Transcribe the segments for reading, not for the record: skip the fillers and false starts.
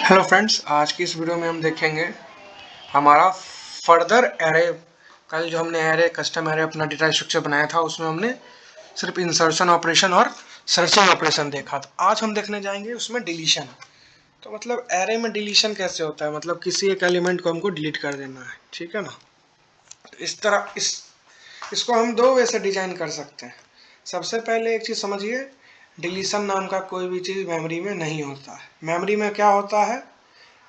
Hello friends, आज की इस वीडियो में हम देखेंगे हमारा फर्दर एरे। कल जो हमने एरे कस्टम एरे अपना डेटा स्ट्रक्चर बनाया था उसमें हमने सिर्फ इंसर्शन ऑपरेशन और सर्चिंग ऑपरेशन देखा था। आज हम देखने जाएंगे उसमें डिलीशन। तो मतलब एरे में डिलीशन कैसे होता है, मतलब किसी एक एलिमेंट को हमको डिलीट कर देना है, ठीक है ना। तो इस तरह इसको हम दो वे से डिजाइन कर सकते हैं। सबसे पहले एक चीज समझिए, डिलीशन नाम का कोई भी चीज मेमोरी में नहीं होता है। मेमोरी में क्या होता है,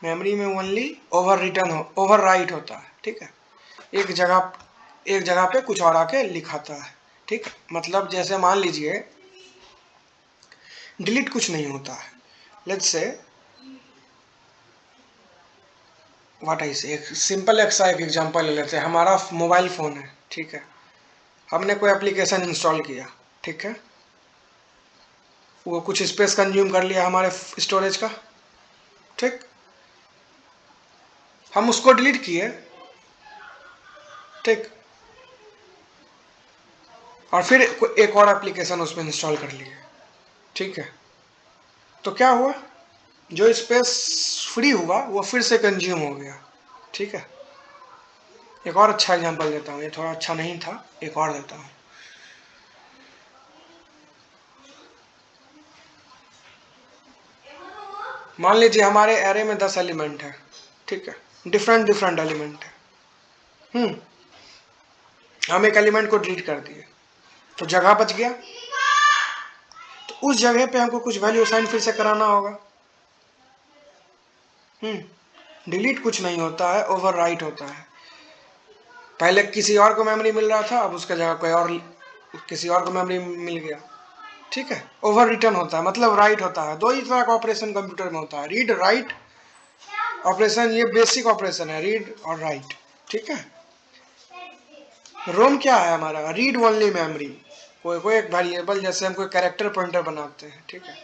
मेमोरी में ओनली ओवर राइट होता है, ठीक है। एक जगह पे कुछ और आके लिखाता है, ठीक। मतलब जैसे मान लीजिए डिलीट कुछ नहीं होता है। लेट्स से व्हाट आई से एक सिंपल एक एग्जांपल ले लेते हैं। हमारा मोबाइल फोन है, ठीक है। हमने कोई एप्लीकेशन इंस्टॉल किया, ठीक है। वो कुछ स्पेस कंज्यूम कर लिया हमारे स्टोरेज का, ठीक। हम उसको डिलीट किए, ठीक। और फिर एक और एप्लीकेशन उसमें इंस्टॉल कर लिए, ठीक है। तो क्या हुआ, जो स्पेस फ्री हुआ वो फिर से कंज्यूम हो गया, ठीक है। एक और अच्छा एग्जांपल देता हूँ, ये थोड़ा अच्छा नहीं था, एक और देता हूँ। मान लीजिए हमारे एरे में 10 एलिमेंट है, ठीक है। डिफरेंट डिफरेंट एलिमेंट है। हम एक एलिमेंट को डिलीट कर दिए तो जगह बच गया। तो उस जगह पे हमको कुछ वैल्यू असाइन फिर से कराना होगा। डिलीट कुछ नहीं होता है, ओवर राइट होता है। पहले किसी और को मेमोरी मिल रहा था, अब उसका जगह कोई और किसी और को मेमोरी मिल गया, ठीक है। ओवर रिटर्न होता है, मतलब राइट होता है। दो ही तरह का ऑपरेशन कंप्यूटर में होता है, रीड राइट ऑपरेशन। ये बेसिक ऑपरेशन है, रीड और राइट, ठीक है। रोम क्या है हमारा, रीड ओनली मेमोरी। कोई एक वेरिएबल, जैसे हम कोई कैरेक्टर पॉइंटर बनाते हैं, ठीक है।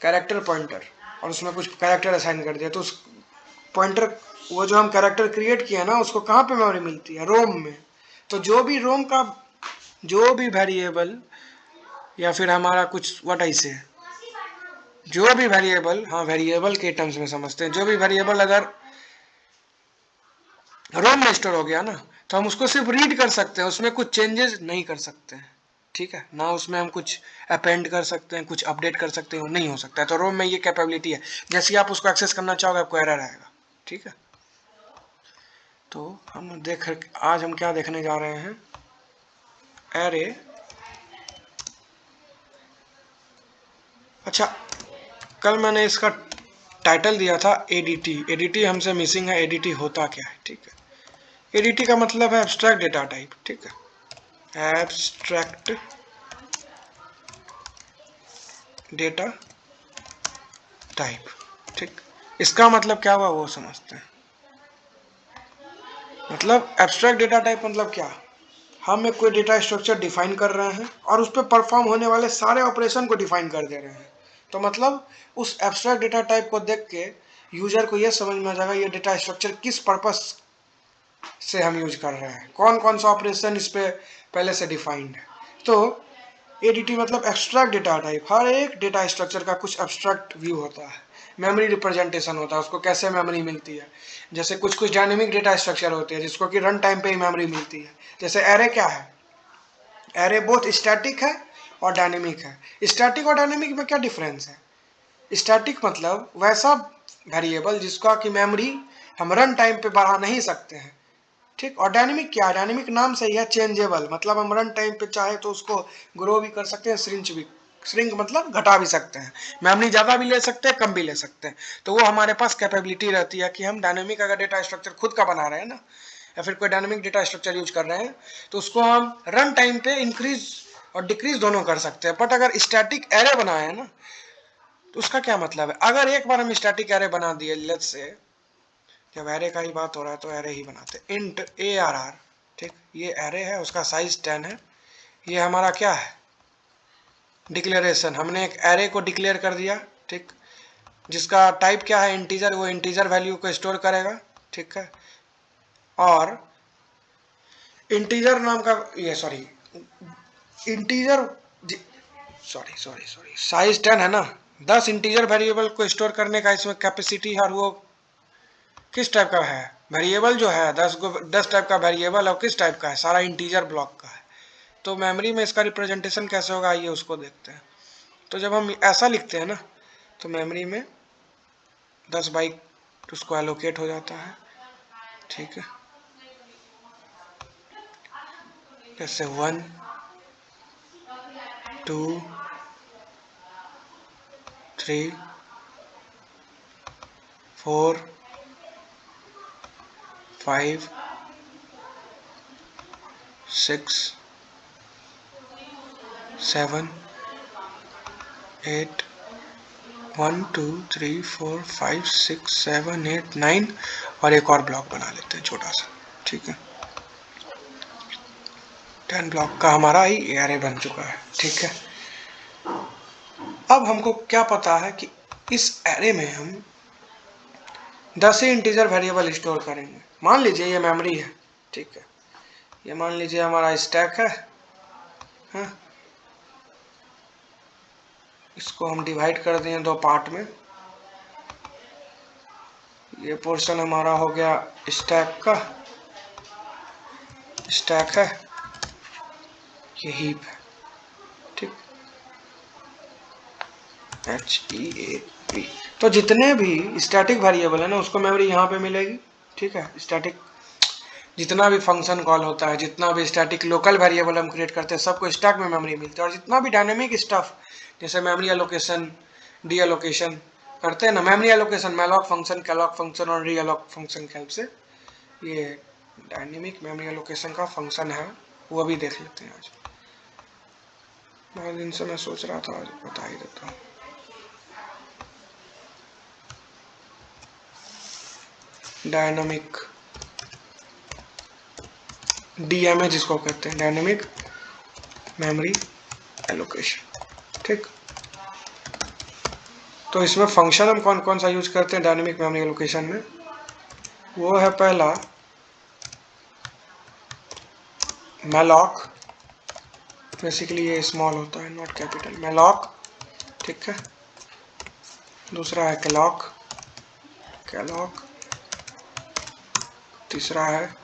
कैरेक्टर पॉइंटर, और उसमें कुछ कैरेक्टर असाइन कर दिया, तो उस पॉइंटर, वो जो हम कैरेक्टर क्रिएट किया ना, उसको कहाँ पे मेमोरी मिलती है, रोम में। तो जो भी रोम का जो भी वेरिएबल, या फिर हमारा कुछ व्हाट आई से जो भी वेरिएबल, हाँ वेरिएबल के टर्म्स में समझते हैं, जो भी वेरिएबल अगर रोम में स्टोर हो गया ना, तो हम उसको सिर्फ रीड कर सकते हैं, उसमें कुछ चेंजेस नहीं कर सकते हैं, ठीक है ना। उसमें हम कुछ अपेंड कर सकते हैं, कुछ अपडेट कर सकते हैं, नहीं हो सकता है। तो रोम में ये कैपेबिलिटी है, जैसे आप उसको एक्सेस करना चाहोगे आपको एरर आएगा, ठीक है। तो आज हम क्या देखने जा रहे हैं, एरे। अच्छा, कल मैंने इसका टाइटल दिया था एडीटी। एडीटी हमसे मिसिंग है, एडीटी होता क्या है, ठीक है। एडीटी का मतलब है एब्स्ट्रैक्ट डेटा टाइप, ठीक है। एब्स्ट्रैक्ट डेटा टाइप, ठीक। इसका मतलब क्या हुआ वो समझते हैं। मतलब एब्स्ट्रैक्ट डेटा टाइप मतलब क्या, हम एक कोई डेटा स्ट्रक्चर डिफाइन कर रहे हैं और उस पर परफॉर्म होने वाले सारे ऑपरेशन को डिफाइन कर दे रहे हैं। तो मतलब उस एब्स्ट्रैक्ट डेटा टाइप को देख के यूजर को यह समझ में आ जाएगा ये डेटा स्ट्रक्चर किस पर्पस से हम यूज कर रहे हैं, कौन कौन सा ऑपरेशन इस पे पहले से डिफाइंड है। तो एडीटी मतलब एब्स्ट्रैक्ट डेटा टाइप। हर एक डेटा स्ट्रक्चर का कुछ एब्स्ट्रैक्ट व्यू होता है, मेमोरी रिप्रेजेंटेशन होता है, उसको कैसे मेमोरी मिलती है। जैसे कुछ कुछ डायनेमिक डेटा स्ट्रक्चर होते हैं जिसको कि रन टाइम पे ही मेमोरी मिलती है। जैसे एरे क्या है, एरे बोथ स्टैटिक है और डायनेमिक है। स्टैटिक और डायनेमिक में क्या डिफरेंस है, स्टैटिक मतलब वैसा वेरिएबल जिसका कि मेमोरी हम रन टाइम पे बढ़ा नहीं सकते हैं, ठीक। और डायनेमिक क्या है, डायनेमिक नाम से ही है चेंजेबल, मतलब हम रन टाइम पे चाहे तो उसको ग्रो भी कर सकते हैं, श्रिंक मतलब घटा भी सकते हैं, मेमोरी ज्यादा भी ले सकते हैं, कम भी ले सकते हैं। तो वो हमारे पास कैपेबिलिटी रहती है कि हम डायनेमिक अगर डेटा स्ट्रक्चर खुद का बना रहे हैं ना, या फिर कोई डायनेमिक डेटा स्ट्रक्चर यूज कर रहे हैं, तो उसको हम रन टाइम पे इंक्रीज और डिक्रीज दोनों कर सकते हैं। बट अगर स्टैटिक एरे बनाए है ना, तो उसका क्या मतलब है, अगर एक बार हम स्टैटिक एरे बना दिए, लेट्स से जब एरे का ही बात हो रहा है तो एरे ही बनाते, इंट ARR, ठीक। ये एरे है, उसका साइज 10 है। ये हमारा क्या है, डिक्लेरेशन। हमने एक एरे को डिक्लेयर कर दिया, ठीक। जिसका टाइप क्या है, इंटीजर। वो इंटीजर वैल्यू को स्टोर करेगा, ठीक है। और इंटीजर नाम का ये sorry integer sorry sorry sorry size 10 है ना, 10 इंटीजर वेरिएबल को स्टोर करने का इसमें कैपेसिटी है, और वो किस टाइप का है, वेरिएबल जो है 10 टाइप का वेरिएबल, और किस टाइप का है, सारा इंटीजर ब्लॉक का है। तो मेमोरी में इसका रिप्रेजेंटेशन कैसे होगा, आइए उसको देखते हैं। तो जब हम ऐसा लिखते हैं ना, तो मेमोरी में 10 बाइट उसको एलोकेट हो जाता है, ठीक है। जैसे 1 2 3 4 5 6 7 8 1 2 3 4 5 6 7 8 9, और एक और ब्लॉक बना लेते हैं छोटा सा, ठीक है। 10 ब्लॉक का हमारा ही एरे बन चुका है, ठीक है। अब हमको क्या पता है कि इस एरे में हम 10 ही इंटीजर वेरिएबल स्टोर करेंगे। मान लीजिए ये मेमोरी है, ठीक है। ये मान लीजिए हमारा स्टैक है, हाँ? इसको हम डिवाइड कर दें 2 पार्ट में। ये पोर्शन हमारा हो गया स्टैक का, स्टैक है, ये हीप है, ठीक। HEAP। तो जितने भी स्टैटिक वेरिएबल है ना, उसको मेमोरी यहाँ पे मिलेगी, ठीक है। स्टैटिक जितना भी फंक्शन कॉल होता है, जितना भी स्टैटिक लोकल वेरिएबल हम क्रिएट करते हैं, सबको स्टैक में मेमोरी मिलती है। और जितना भी डायनेमिक स्टफ, जैसे मेमोरी एलोकेशन, डी एलोकेशन करते हैं ना, memory allocation malloc function, calloc function और री एलॉक फंक्शन की हेल्प से, ये डायनेमिक मेमोरी एलोकेशन का फंक्शन है, वो भी देख लेते हैं आज। बहुत दिन से मैं सोच रहा था, आज बता ही देता हूँ। डायनामिक DMA जिसको कहते हैं, डायनेमिक मेमोरी एलोकेशन, ठीक। तो इसमें फंक्शन हम कौन कौन सा यूज करते हैं डायनेमिक मेमोरी एलोकेशन में, वो है पहला मैलॉक, बेसिकली ये स्मॉल होता है, नॉट कैपिटल, मैलॉक, ठीक है। दूसरा है कैलॉक, कैलॉक। तीसरा है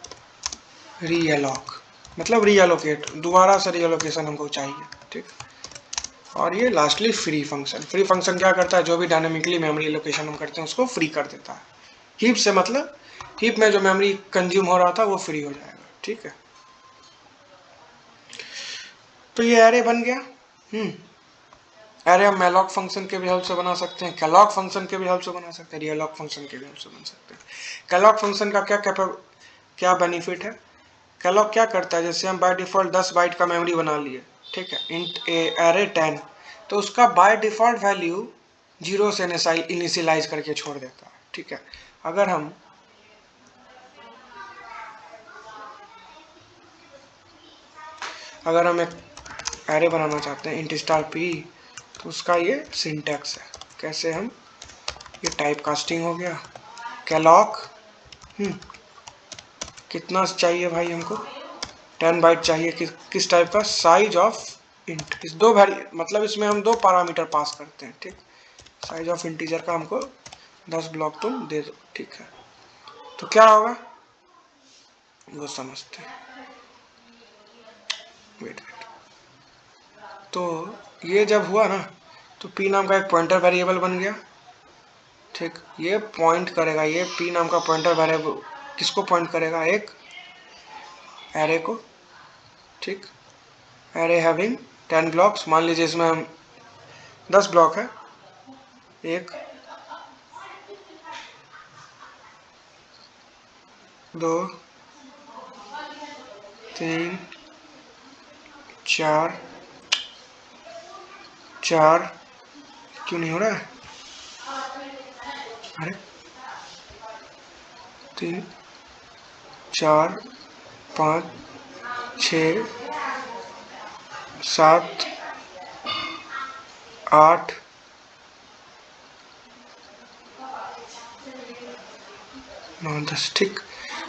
री एलॉक, मतलब री एलोकेट, दोबारा से री एलोकेशन हमको चाहिए, ठीक। और ये lastly free function. Free function क्या करता है, जो भी डायनेमिकली मेमोरी एलोकेशन हम करते हैं उसको फ्री कर देता है। हीप से मतलब हीप में जो मेमोरी कंज्यूम हो रहा था वो फ्री हो जाएगा, ठीक है। तो ये एरे बन गया। एरे हम मैलॉक फंक्शन के भी हेल्प से बना सकते हैं, कैलॉक फंक्शन के भी हेल्प से बना सकते हैं, रियलॉक फंक्शन के भी हेल्प से बन सकते हैं। कैलॉक फंक्शन का क्या बेनिफिट है, कैलॉक क्या करता है, जैसे हम बाय डिफॉल्ट 10 बाइट का मेमोरी बना लिए, ठीक है, इंट एरे 10, तो उसका बाय डिफॉल्ट वैल्यू 0 से इनिशियलाइज करके छोड़ देता है, ठीक है। अगर हम एक एरे बनाना चाहते हैं इंट स्टार पी, तो उसका ये सिंटैक्स है, कैसे हम, ये टाइप कास्टिंग हो गया, कैलॉक, कितना चाहिए भाई हमको, 10 बाइट चाहिए, किस टाइप का, साइज ऑफ इंट, इस दो वैल्यू, मतलब इसमें हम 2 पैरामीटर पास करते हैं, ठीक। साइज ऑफ इंटीजर का हमको 10 ब्लॉक तुम दे दो, ठीक है। तो क्या होगा वो समझते हैं, वेट वेट। तो ये जब हुआ ना, तो पी नाम का एक पॉइंटर वेरिएबल बन गया, ठीक। ये पॉइंट करेगा, ये पी नाम का पॉइंटर वेरिएबल किसको पॉइंट करेगा, एक एरे को, ठीक। एरे हैविंग 10 ब्लॉक्स, मान लीजिए इसमें हम 10 ब्लॉक है, 1 2 3 4 4, क्यों नहीं हो रहा है, अरे 3 4 5 6 7 8 9 10, ठीक।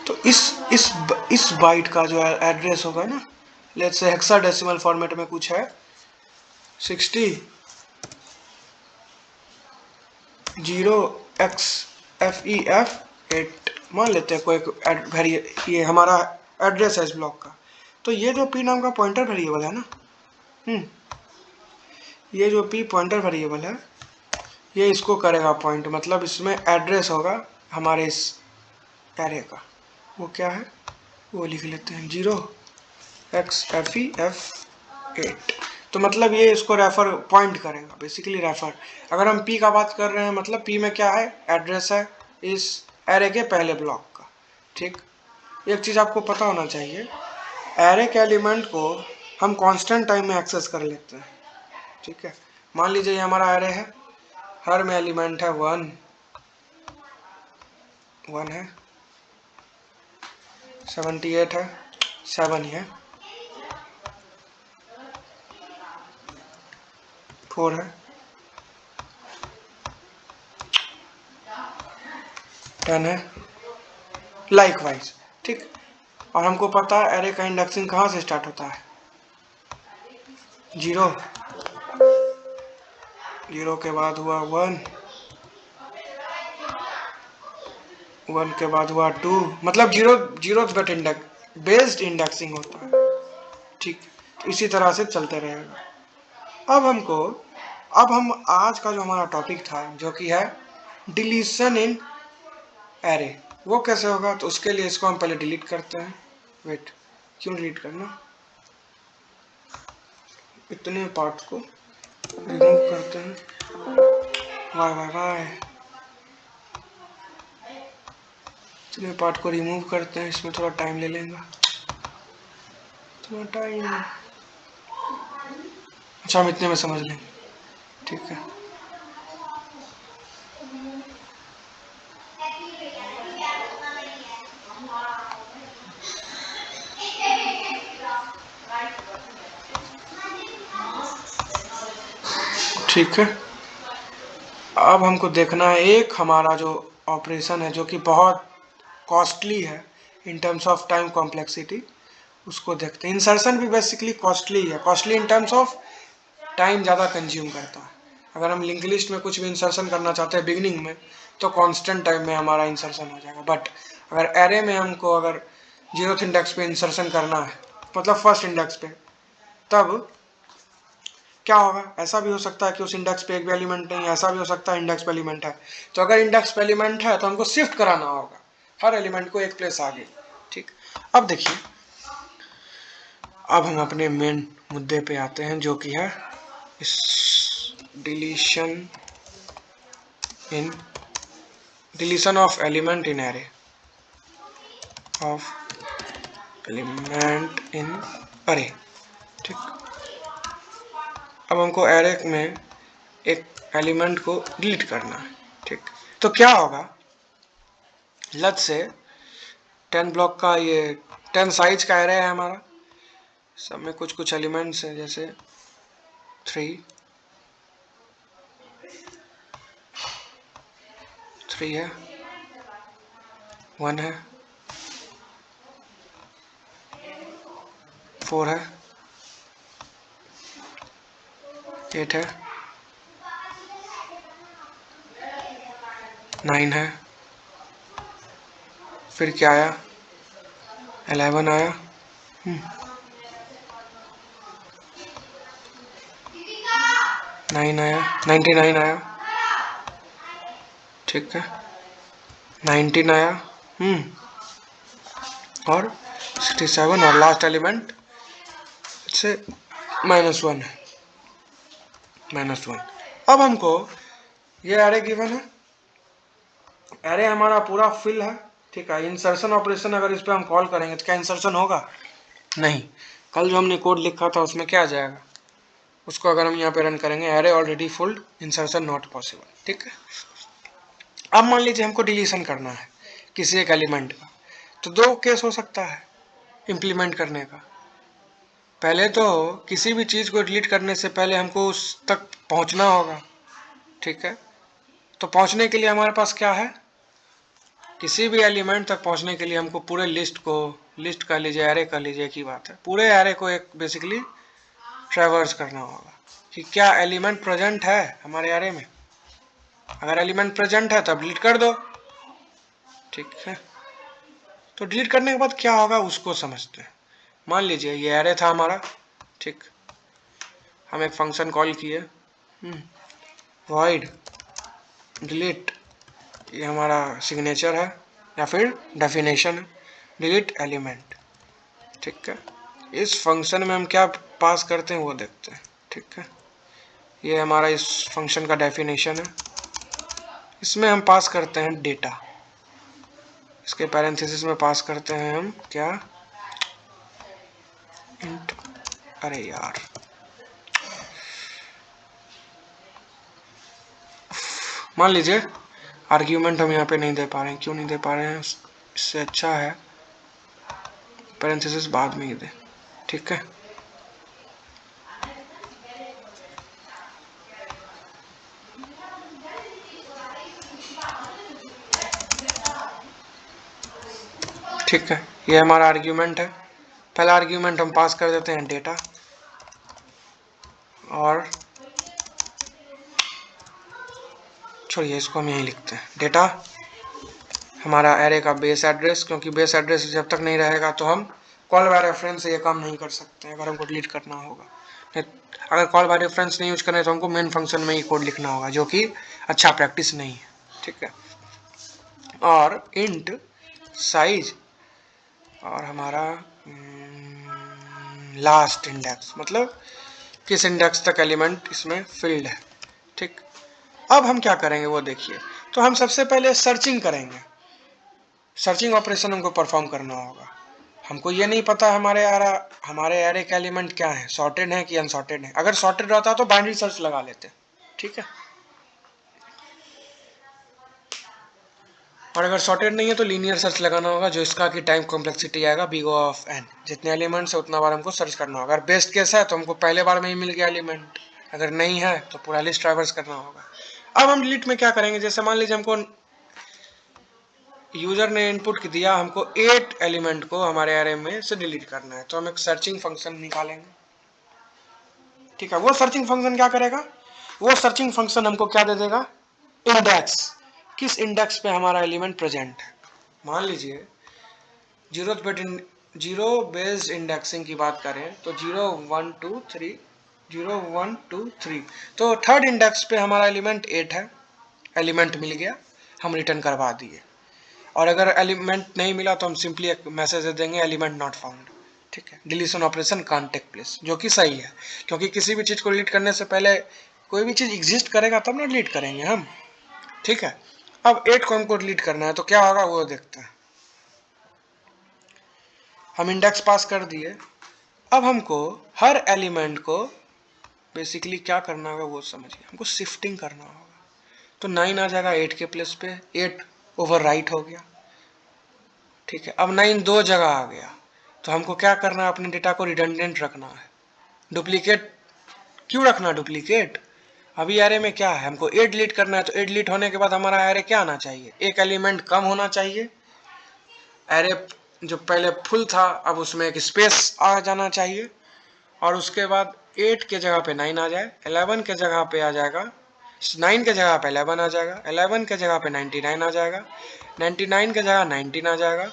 तो इस बाइट का जो एड्रेस होगा ना, लेट्स से हेक्साडेसिमल फॉर्मेट में कुछ है 60 0xFEF8 मान लेते हैं कोई ये हमारा एड्रेस है इस ब्लॉक का। तो ये जो p नाम का पॉइंटर वेरिएबल है ना, ये जो p पॉइंटर वेरिएबल है ये इसको करेगा पॉइंट, मतलब इसमें एड्रेस होगा हमारे इस एरे का। वो क्या है वो लिख लेते हैं 0xFEF8। तो मतलब ये इसको रेफर पॉइंट करेगा, बेसिकली रेफर। अगर हम p का बात कर रहे हैं मतलब p में क्या है, एड्रेस है इस एरे के पहले ब्लॉक का। ठीक, एक चीज़ आपको पता होना चाहिए, एरे के एलिमेंट को हम कांस्टेंट टाइम में एक्सेस कर लेते हैं। ठीक है, मान लीजिए ये हमारा एरे है, हर में एलिमेंट है 1 है, 78 है, 7 है, 4 है, 10 है, लाइकवाइज। ठीक, और हमको पता है एरे का इंडेक्सिंग कहाँ से स्टार्ट होता है, 0 के बाद हुआ 1 के बाद हुआ 2, मतलब जीरो बेस्ड इंडेक्सिंग होता है। ठीक, तो इसी तरह से चलते रहेगा। अब हम आज का जो हमारा टॉपिक था जो कि है डिलीशन इन एरे, वो कैसे होगा। तो उसके लिए इसको हम पहले डिलीट करते हैं। वेट, क्यों डिलीट करना, इतने पार्ट को रिमूव करते हैं। वाई वाई वाई, इतने पार्ट को रिमूव करते हैं, इसमें थोड़ा टाइम ले लेगा, थोड़ा टाइम। अच्छा, हम इतने में समझ लेंगे। ठीक है, ठीक है। अब हमको देखना है एक हमारा जो ऑपरेशन है जो कि बहुत कॉस्टली है in terms of time complexity, उसको देखते हैं। इंसर्शन भी बेसिकली कॉस्टली है, costly in terms of time ज़्यादा कंज्यूम करता है। अगर हम लिंक लिस्ट में कुछ भी इंसर्शन करना चाहते हैं बिगिनिंग में तो कांस्टेंट टाइम में हमारा इंसर्शन हो जाएगा। बट अगर एरे में हमको अगर 0th इंडेक्स पे इंसर्शन करना है, मतलब फर्स्ट इंडेक्स पे, तब क्या होगा, ऐसा भी हो सकता है कि उस इंडेक्स पे एक भी एलिमेंट नहीं है, ऐसा भी हो सकता है इंडेक्स पे एलिमेंट है। तो अगर इंडेक्स पे एलिमेंट है तो हमको शिफ्ट कराना होगा हर एलिमेंट को एक प्लेस आगे। ठीक, अब देखिए, अब हम अपने मेन मुद्दे पे आते हैं जो कि है इस deletion of element in array, ठीक, अब हमको एरे में एक एलिमेंट को डिलीट करना है। ठीक, तो क्या होगा, लत से 10 ब्लॉक का ये 10 साइज का एरे है हमारा, सब में कुछ कुछ एलिमेंट्स हैं, जैसे 3 है, 1 है, 4 है, 8 है, 9 है, फिर क्या आया, 11 आया, 9 आया, 99 आया, ठीक है, 19 आया, और 67, और लास्ट एलिमेंट से -1 है, -1। अब हमको ये एरे गिवन है, एरे हमारा पूरा फिल है। ठीक है, इंसर्शन ऑपरेशन अगर इस पर हम कॉल करेंगे तो क्या इंसर्शन होगा, नहीं। कल जो हमने कोड लिखा था उसमें क्या आ जाएगा, उसको अगर हम यहाँ पे रन करेंगे, array already filled, insertion not possible. ठीक है, अब मान लीजिए हमको डिलीशन करना है किसी एक एलिमेंट का, तो दो केस हो सकता है इम्प्लीमेंट करने का। पहले तो किसी भी चीज़ को डिलीट करने से पहले हमको उस तक पहुँचना होगा। ठीक है, तो पहुँचने के लिए हमारे पास क्या है, किसी भी एलिमेंट तक पहुँचने के लिए हमको पूरे लिस्ट कर लीजिए, एरे कर लीजिए, एक ही बात है, पूरे एरे को एक बेसिकली ट्रैवर्स करना होगा कि क्या एलिमेंट प्रेजेंट है हमारे एरे में। अगर एलिमेंट प्रेजेंट है तब डिलीट कर दो, ठीक है। तो डिलीट करने के बाद क्या होगा उसको समझते हैं। मान लीजिए ये एरे था हमारा, ठीक, हम एक फंक्शन कॉल किए वॉइड डिलीट, ये हमारा सिग्नेचर है या फिर डेफिनेशन है, डिलीट एलिमेंट, ठीक है। इस फंक्शन में हम क्या पास करते हैं वो देखते हैं, ठीक है। ये हमारा इस फंक्शन का डेफिनेशन है, इसमें हम पास करते हैं डेटा, इसके पैरेंथेसिस में पास करते हैं हम क्या, इंट, अरे यार मान लीजिए आर्ग्यूमेंट हम यहाँ पे नहीं दे पा रहे हैं, क्यों नहीं दे पा रहे हैं, इससे अच्छा है पैरेंथेसिस बाद में ही दे, ठीक है। ठीक है, ये हमारा आर्ग्यूमेंट है। पहला आर्ग्यूमेंट हम पास कर देते हैं डेटा, और छोड़िए इसको हम यहीं लिखते हैं, डेटा हमारा एरे का बेस एड्रेस, क्योंकि बेस एड्रेस जब तक नहीं रहेगा तो हम कॉल बाय रेफरेंस से ये काम नहीं कर सकते हैं अगर हमको डिलीट करना होगा। अगर कॉल बाय रेफरेंस नहीं यूज करें तो हमको मेन फंक्शन में ही कोड लिखना होगा, जो कि अच्छा प्रैक्टिस नहीं है, ठीक है। और इंट साइज, और हमारा लास्ट इंडेक्स, मतलब किस इंडेक्स तक एलिमेंट इसमें फिल्ड है, ठीक। अब हम क्या करेंगे वो देखिए। तो हम सबसे पहले सर्चिंग करेंगे, सर्चिंग ऑपरेशन हमको परफॉर्म करना होगा। हमको ये नहीं पता हमारे एरे का एलिमेंट क्या है, सॉर्टेड है कि अनसॉर्टेड है। अगर सॉर्टेड रहता तो बाइनरी सर्च लगा लेते, ठीक है। और अगर सॉर्टेड नहीं है तो लीनियर सर्च लगाना होगा, जो इसका कि टाइम कॉम्प्लेक्सिटी आएगा big O of n, जितने एलिमेंट्स है उतना बार हमको सर्च करना होगा। अगर बेस्ट केस है तो हमको पहले बार में ही मिल गया एलिमेंट, अगर नहीं है तो पूरा लिस्ट ट्रैवर्स करना होगा। अब हम डिलीट में क्या करेंगे, जैसे मान लीजिए हमको यूजर ने इनपुट दिया, हमको 8 एलिमेंट को हमारे एरे में से डिलीट करना है, तो हम एक सर्चिंग फंक्शन निकालेंगे, ठीक है। वो सर्चिंग फंक्शन क्या करेगा, वो सर्चिंग फंक्शन हमको क्या दे देगा, इंडेक्स, किस इंडेक्स पे हमारा एलिमेंट प्रेजेंट है। मान लीजिए जीरो बेस्ड इंडेक्सिंग की बात करें तो 0 1 2 3, 0 1 2 3, तो थर्ड इंडेक्स पे हमारा एलिमेंट 8 है, एलिमेंट मिल गया, हम रिटर्न करवा दिए। और अगर एलिमेंट नहीं मिला तो हम सिंपली एक मैसेज दे देंगे एलिमेंट नॉट फाउंड, ठीक है। Deletion operation can't take place, जो कि सही है, क्योंकि किसी भी चीज़ को डिलीट करने से पहले कोई भी चीज़ एग्जिस्ट करेगा तब ना डिलीट करेंगे हम, ठीक है। अब 8 को हमको डिलीट करना है तो क्या होगा वो देखते हैं। हम इंडेक्स पास कर दिए, अब हमको हर एलिमेंट को बेसिकली क्या करना होगा वो समझिए, हमको शिफ्टिंग करना होगा। तो 9 आ जाएगा 8 के प्लेस पे, 8 ओवर राइट हो गया, ठीक है। अब 9 दो जगह आ गया, तो हमको क्या करना है, अपने डेटा को रिडंडेंट रखना है। डुप्लीकेट क्यों रखना, डुप्लीकेट अभी एरे में क्या है, हमको 8 डिलीट करना है, तो 8 डिलीट होने के बाद हमारा एरे क्या आना चाहिए, एक एलिमेंट कम होना चाहिए। एरे जो पहले फुल था अब उसमें एक स्पेस आ जाना चाहिए, और उसके बाद 8 के जगह पे 9 आ जाए, 11 के जगह पे आ जाएगा 9 के जगह पे 11 आ जाएगा, 11 के जगह पे 99 आ जाएगा, 99 के जगह 19 आ जाएगा,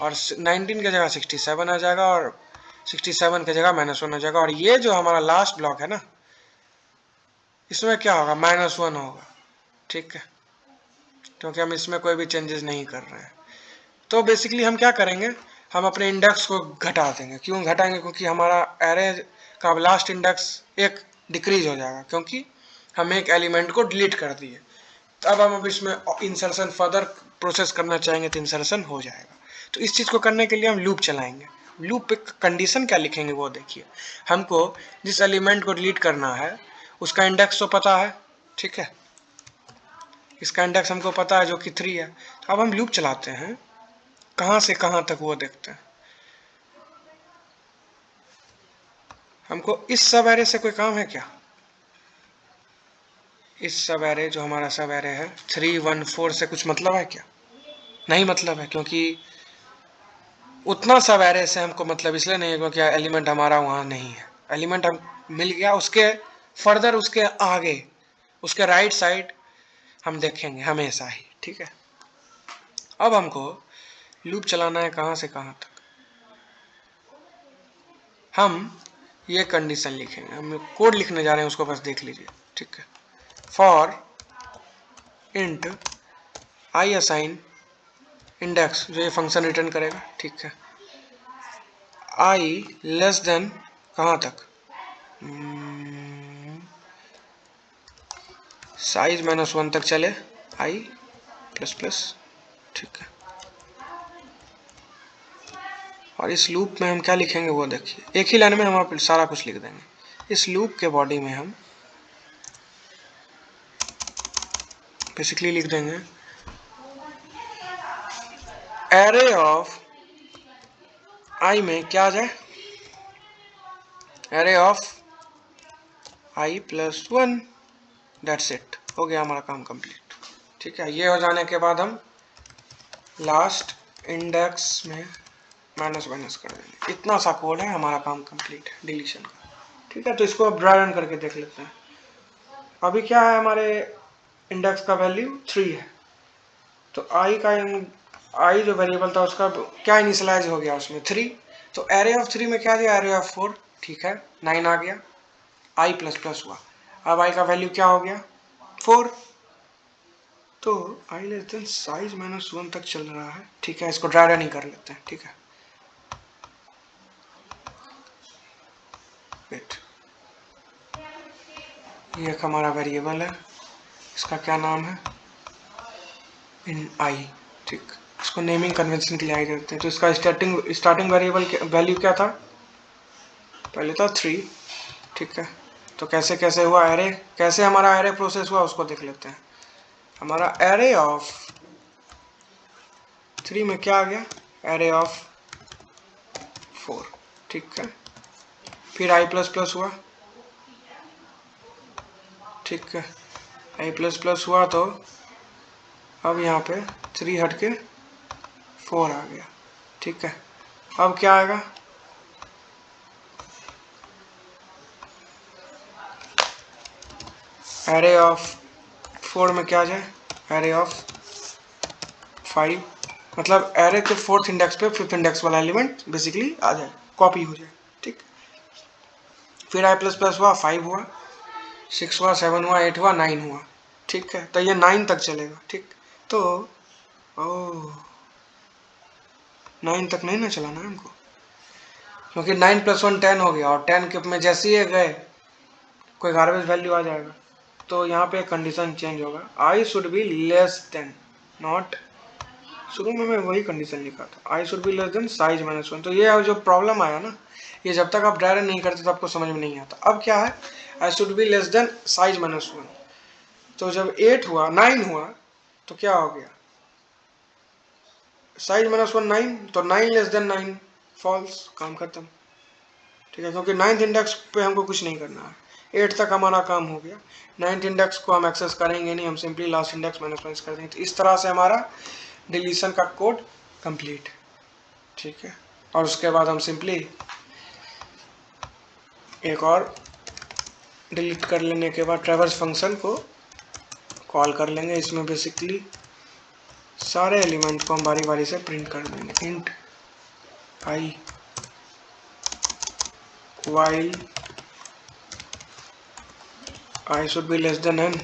और 19 के जगह 67 आ जाएगा, और 67 के जगह -1 आ जाएगा। और ये जो हमारा लास्ट ब्लॉक है ना, इसमें क्या होगा, -1 होगा, ठीक है, क्योंकि हम इसमें कोई भी चेंजेस नहीं कर रहे हैं। तो बेसिकली हम क्या करेंगे, हम अपने इंडेक्स को घटा देंगे। क्यों घटाएंगे, क्योंकि हमारा एरे का लास्ट इंडेक्स एक डिक्रीज हो जाएगा, क्योंकि हम एक एलिमेंट को डिलीट कर दिए। तो अब हम अब इसमें इंसर्शन फर्दर प्रोसेस करना चाहेंगे तो इंसर्शन हो जाएगा। तो इस चीज़ को करने के लिए हम लूप चलाएंगे। लूप पे कंडीशन क्या लिखेंगे वो देखिए। हमको जिस एलिमेंट को डिलीट करना है उसका इंडेक्स तो पता है, ठीक है, इसका इंडेक्स हमको पता है जो कि 3 है। तो अब हम लूप चलाते हैं, कहाँ से कहाँ तक वो देखते हैं। हमको इस सब एरे से कोई काम है क्या, इस सब एरे जो हमारा सब एरे है 3 1 4 से कुछ मतलब है क्या, नहीं मतलब है, क्योंकि उतना सब एरे से हमको मतलब इसलिए नहीं है क्योंकि एलिमेंट हमारा वहाँ नहीं है। एलिमेंट हम मिल गया, उसके फर्दर उसके आगे उसके राइट साइड हम देखेंगे हमेशा ही, ठीक है। अब हमको लूप चलाना है कहाँ से कहाँ तक। हम ये कंडीशन लिखेंगे, हम कोड लिखने जा रहे हैं, उसको बस देख लीजिए, ठीक है। For int I assign index, जो ये फंक्शन रिटर्न करेगा, ठीक है, आई लेस देन कहाँ तक, साइज -1 तक चले, आई प्लस प्लस, ठीक है। और इस लूप में हम क्या लिखेंगे वो देखिए, एक ही लाइन में हम सारा कुछ लिख देंगे। इस लूप के बॉडी में हम बेसिकली लिख देंगे एरे ऑफ आई में क्या आ जाए, array of I plus 1, that's it, हो गया हमारा काम कंप्लीट, ठीक है। ये हो जाने के बाद हम लास्ट इंडेक्स में माइनस माइनस कर देंगे। इतना सा कोड है, हमारा काम कंप्लीट है डिलीशन का, ठीक है। तो इसको अब ड्राई रन करके देख लेते हैं। अभी क्या है, हमारे इंडेक्स का वैल्यू 3 है, तो आई जो वेरिएबल था उसका क्या इनिशियलाइज हो गया उसमें 3, तो एरे ऑफ 3 में क्या दिया, एरे ऑफ 4, ठीक है, 9 आ गया, आई प्लस प्लस हुआ। अब आई का वैल्यू क्या हो गया 4, तो आई लेस देन साइज -1 तक चल रहा है, ठीक है। इसको ड्राई रन ही कर लेते हैं, ठीक है। वेट, ये एक हमारा वेरिएबल है, इसका क्या नाम है, इन आई, ठीक। इसको नेमिंग कन्वेंशन के लिए आई देते हैं। तो इसका स्टार्टिंग वेरिएबल वैल्यू क्या था, पहले था 3, ठीक है। तो कैसे कैसे हुआ एरे, कैसे हमारा एरे प्रोसेस हुआ उसको देख लेते हैं। हमारा एरे ऑफ 3 में क्या आ गया, एरे ऑफ 4, ठीक है। फिर आई प्लस प्लस हुआ, ठीक है, आई प्लस प्लस हुआ, तो अब यहाँ पे 3 हट के 4 आ गया, ठीक है। अब क्या आएगा, एरे ऑफ 4 में क्या आ जाए, एरे ऑफ 5, मतलब एरे के 4th इंडेक्स पे 5th इंडेक्स वाला एलिमेंट बेसिकली आ जाए, कॉपी हो जाए, ठीक। फिर आई प्लस प्लस हुआ, 5 हुआ, 6 हुआ, 7 हुआ, 8 हुआ, 9 हुआ, ठीक है। तो ये 9 तक चलेगा, ठीक। तो ओह 9 तक नहीं ना चलाना है हमको, क्योंकि 9 + 1 10 हो गया, और 10 के में जैसे ही गए कोई गार्बेज वैल्यू आ जाएगा। तो यहाँ पे कंडीशन चेंज होगा, I should be less than, not, शुरू में मैं वही कंडीशन लिखा था, I should be less than size -1। तो ये जो प्रॉब्लम आया ना, ये जब तक आप ड्राई रन नहीं करते तो आपको समझ में नहीं आता। अब क्या है, I should be less than size -1, तो जब 8 हुआ 9 हुआ तो क्या हो गया, साइज -1 9, तो 9 लेस देन 9 फॉल्स, काम खत्म, ठीक है। क्योंकि 9th इंडेक्स पे हमको कुछ नहीं करना है, 8 तक हमारा काम हो गया। 9th इंडेक्स को हम एक्सेस करेंगे नहीं, हम सिंपली लास्ट इंडेक्स -1 कर देंगे। तो इस तरह से हमारा डिलीशन का कोड कंप्लीट, ठीक है। और उसके बाद हम सिंपली एक और डिलीट कर लेने के बाद ट्रैवर्स फंक्शन को कॉल कर लेंगे। इसमें बेसिकली सारे एलिमेंट को हम बारी बारी से प्रिंट कर देंगे। Int I while I should be less than n,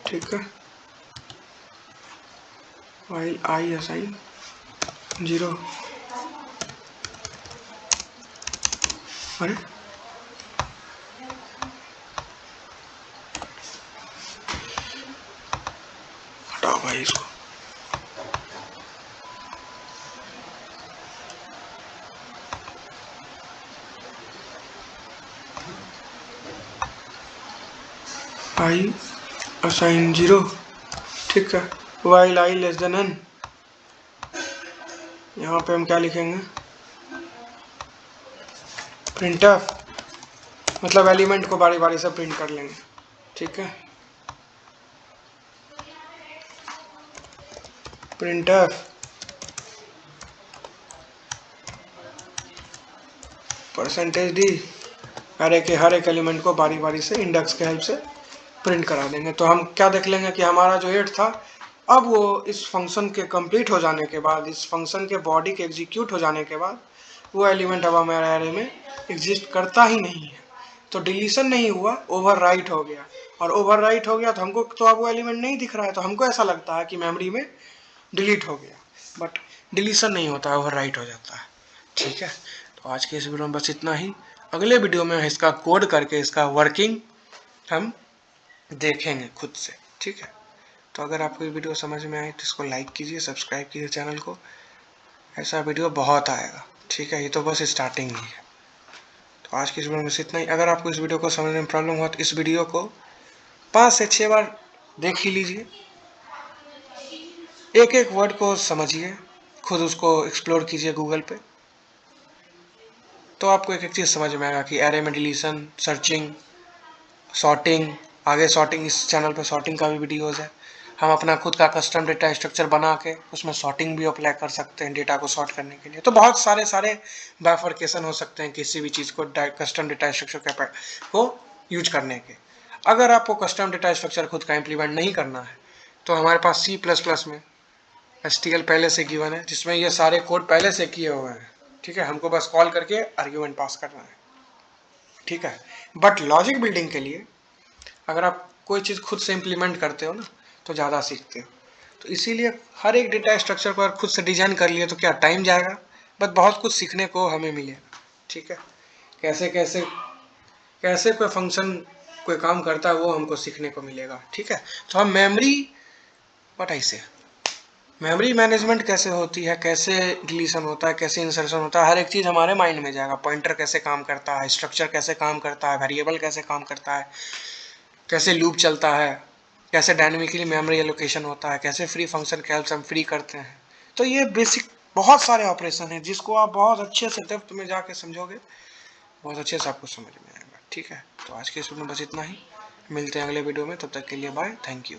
ठीक है, while I assign 0, अरे हटाओ भाई इसको, I assign 0, ठीक है, while I less than n, यहाँ पे हम क्या लिखेंगे, printf, मतलब एलिमेंट को बारी बारी से प्रिंट कर लेंगे, ठीक है। printf %d, अरे के हर एक एलिमेंट को बारी बारी से इंडेक्स के हेल्प से प्रिंट करा देंगे। तो हम क्या देख लेंगे कि हमारा जो 8 था, अब वो इस फंक्शन के कंप्लीट हो जाने के बाद, इस फंक्शन के बॉडी के एग्जीक्यूट हो जाने के बाद, वो एलिमेंट अब हमारे एरे में एग्जिस्ट करता ही नहीं है। तो डिलीशन नहीं हुआ, ओवरराइट हो गया, और ओवरराइट हो गया तो हमको तो अब वो एलिमेंट नहीं दिख रहा है, तो हमको ऐसा लगता है कि मेमोरी में डिलीट हो गया, बट डिलीशन नहीं होता, ओवरराइट हो जाता है। ठीक है, तो आज के इस वीडियो में बस इतना ही। अगले वीडियो में इसका कोड करके इसका वर्किंग हम देखेंगे खुद से। ठीक है, तो अगर आपको ये वीडियो समझ में आए तो इसको लाइक कीजिए, सब्सक्राइब कीजिए चैनल को, ऐसा वीडियो बहुत आएगा। ठीक है, ये तो बस स्टार्टिंग ही है। तो आज की इस वीडियो में बस इतना ही। अगर आपको इस वीडियो को समझने में प्रॉब्लम हुआ तो इस वीडियो को 5 से 6 बार देख ही लीजिए, एक एक वर्ड को समझिए, खुद उसको एक्सप्लोर कीजिए गूगल पे, तो आपको एक एक चीज़ समझ में आएगा कि एरे में डिलीशन, सर्चिंग, सॉर्टिंग, आगे सॉर्टिंग, इस चैनल पे सॉर्टिंग का भी वीडियोज़ है। हम अपना खुद का कस्टम डेटा स्ट्रक्चर बना के उसमें सॉर्टिंग भी अप्लाई कर सकते हैं डेटा को सॉर्ट करने के लिए। तो बहुत सारे बाइफरकेशन हो सकते हैं किसी भी चीज़ को कस्टम डेटा स्ट्रक्चर को यूज करने के। अगर आपको कस्टम डेटा स्ट्रक्चर खुद का इम्प्लीमेंट नहीं करना है तो हमारे पास C++ में STL पहले से गिवन है, जिसमें ये सारे कोड पहले से किए हुए हैं। ठीक है, हमको बस कॉल करके आर्ग्यूमेंट पास करना है। ठीक है, बट लॉजिक बिल्डिंग के लिए अगर आप कोई चीज़ खुद से इम्प्लीमेंट करते हो ना तो ज़्यादा सीखते हो। तो इसीलिए हर एक डेटा स्ट्रक्चर को अगर खुद से डिजाइन कर लिए तो क्या टाइम जाएगा, बट बहुत कुछ सीखने को हमें मिलेगा। ठीक है, कैसे कैसे कैसे कोई फंक्शन कोई काम करता है वो हमको सीखने को मिलेगा। ठीक है, तो हम मेमोरी, व्हाट आई से, मेमोरी मैनेजमेंट कैसे होती है, कैसे डिलीशन होता है, कैसे इंसर्शन होता है, हर एक चीज़ हमारे माइंड में जाएगा। पॉइंटर कैसे काम करता है, स्ट्रक्चर कैसे काम करता है, वेरिएबल कैसे काम करता है, कैसे लूप चलता है, कैसे डायनेमिकली मेमोरी एलोकेशन होता है, कैसे फ्री फंक्शन कैल्स हम फ्री करते हैं। तो ये बेसिक बहुत सारे ऑपरेशन हैं जिसको आप बहुत अच्छे से डेप्थ में जाके समझोगे, बहुत अच्छे से आपको समझ में आएगा। ठीक है, तो आज के इस वीडियो में बस इतना ही। मिलते हैं अगले वीडियो में, तब तक के लिए बाय, थैंक यू।